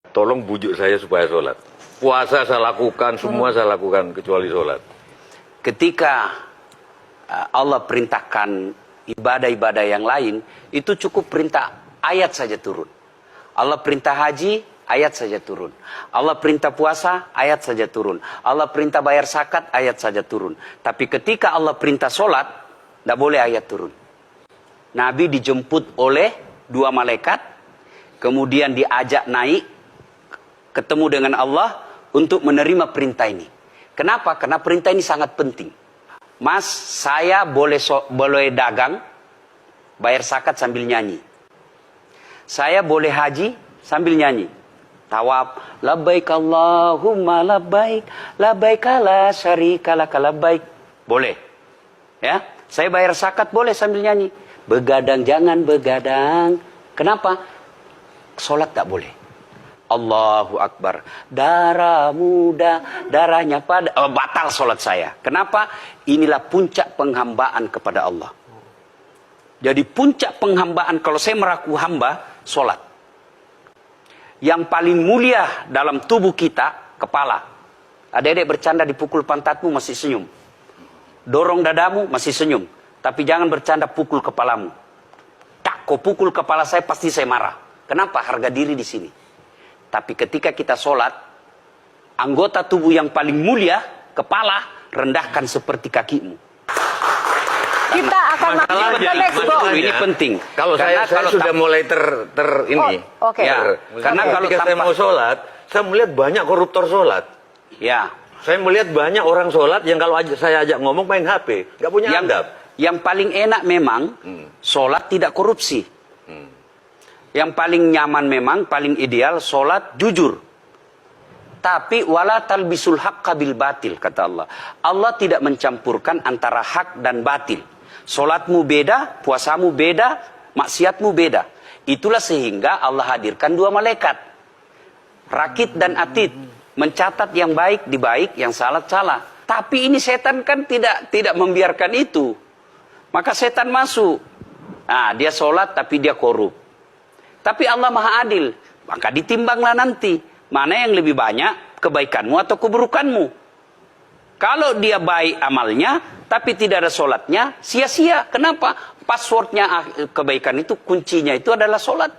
Tolong bujuk saya supaya sholat. Puasa saya lakukan, semua saya lakukan kecuali sholat. Ketika Allah perintahkan ibadah-ibadah yang lain, itu cukup perintah ayat saja turun. Allah perintah haji, ayat saja turun. Allah perintah puasa, ayat saja turun. Allah perintah bayar zakat, ayat saja turun. Tapi ketika Allah perintah sholat, tidak boleh ayat turun. Nabi dijemput oleh 2 malaikat, kemudian diajak naik, ketemu dengan Allah untuk menerima perintah ini. Kenapa? Karena perintah ini sangat penting. Mas, saya boleh dagang, bayar zakat sambil nyanyi. Saya boleh haji sambil nyanyi. Tawaf, labbaik Allahumma labbaik, labbaik la syarika laka labbaik. Boleh. Ya, saya bayar zakat boleh sambil nyanyi. Begadang jangan begadang. Kenapa? Sholat tak boleh. Allahu Akbar. Darah muda, darahnya pada batal sholat saya. Kenapa? Inilah puncak penghambaan kepada Allah. Jadi puncak penghambaan kalau saya meraku hamba, sholat. Yang paling mulia dalam tubuh kita, kepala. Adik-adik bercanda dipukul pantatmu masih senyum. Dorong dadamu masih senyum. Tapi jangan bercanda pukul kepalamu. Tak, kau pukul kepala saya pasti saya marah. Kenapa? Harga diri di sini. Tapi ketika kita sholat, anggota tubuh yang paling mulia, kepala, rendahkan seperti kakimu. Kita akan ini penting. Kalau saya sudah mulai ini. Oke. Ya, karena kalau saya mau sholat, saya melihat banyak koruptor sholat. Ya. Saya melihat banyak orang sholat yang kalau saya ajak ngomong main HP, nggak punya adab. Yang paling enak memang sholat tidak korupsi. Yang paling nyaman memang, paling ideal, sholat jujur. Tapi wala talbisul haqqa bil batil, kata Allah. Allah tidak mencampurkan antara hak dan batil. Sholatmu beda, puasamu beda, maksiatmu beda. Itulah sehingga Allah hadirkan 2 malaikat. Rakit dan atid. Mencatat yang baik di baik, yang salah salah. Tapi ini setan kan tidak membiarkan itu. Maka setan masuk. Nah, dia sholat tapi dia korup. Tapi Allah Maha Adil, maka ditimbanglah nanti. Mana yang lebih banyak, kebaikanmu atau keburukanmu. Kalau dia baik amalnya, tapi tidak ada sholatnya, sia-sia. Kenapa? Passwordnya kebaikan itu, kuncinya itu adalah sholat.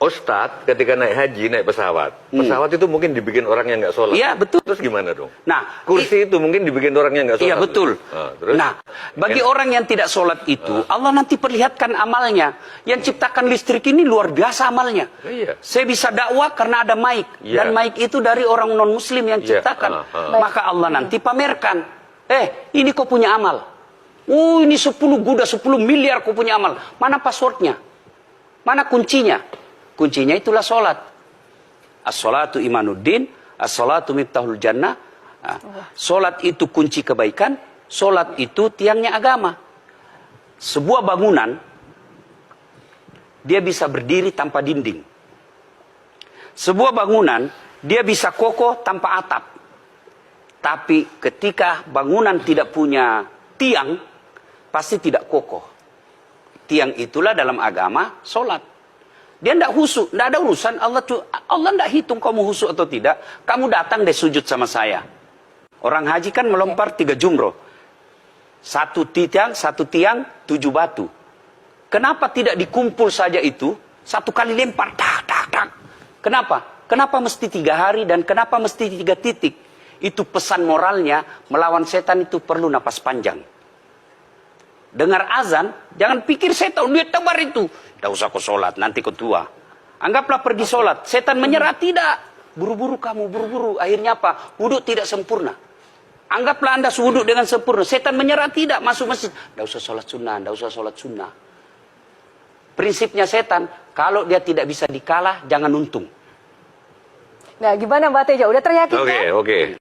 Ustadz ketika naik haji, naik pesawat. Pesawat itu mungkin dibikin orang yang nggak sholat. Iya, betul. Terus gimana dong? Nah, kursi itu mungkin dibikin orang yang nggak sholat. Iya, betul. Terus? Nah, bagi orang yang tidak sholat itu, Allah nanti perlihatkan amalnya. Yang ciptakan listrik ini luar biasa amalnya. Iya. Saya bisa dakwah karena ada mic. Iya. Dan mic itu dari orang non-muslim yang ciptakan. Maka Allah nanti pamerkan. Ini kau punya amal. Ini 10 guda, 10 miliar kau punya amal. Mana passwordnya? Mana kuncinya? Kuncinya itulah sholat. As-sholatu imanuddin, as-sholatu miftahul jannah. Sholat itu kunci kebaikan, sholat itu tiangnya agama. Sebuah bangunan, dia bisa berdiri tanpa dinding. Sebuah bangunan, dia bisa kokoh tanpa atap. Tapi ketika bangunan tidak punya tiang, pasti tidak kokoh. Tiang itulah dalam agama, sholat. Dia tidak husuk, tidak ada urusan. Allah tidak hitung kamu husuk atau tidak. Kamu datang deh sujud sama saya. Orang haji kan melempar 3 jumroh. 1 tiang, 7 batu. Kenapa tidak dikumpul saja itu? 1 kali lempar, tak, tak, tak. Kenapa? Kenapa mesti 3 hari dan kenapa mesti 3 titik? Itu pesan moralnya, melawan setan itu perlu napas panjang. Dengar azan, jangan pikir saya tahu duit tebar itu. Tidak usah kau sholat, nanti kau tua. Anggaplah pergi sholat. Setan menyerah, tidak. Buru-buru kamu, buru-buru. Akhirnya apa? Wudhu tidak sempurna. Anggaplah Anda wudhu dengan sempurna. Setan menyerah, tidak. Masuk masjid. Tidak usah sholat sunnah, tidak usah sholat sunnah. Prinsipnya setan, kalau dia tidak bisa dikalah, jangan untung. Nah, gimana Mbak Teja? Udah teryakinkan? Oke.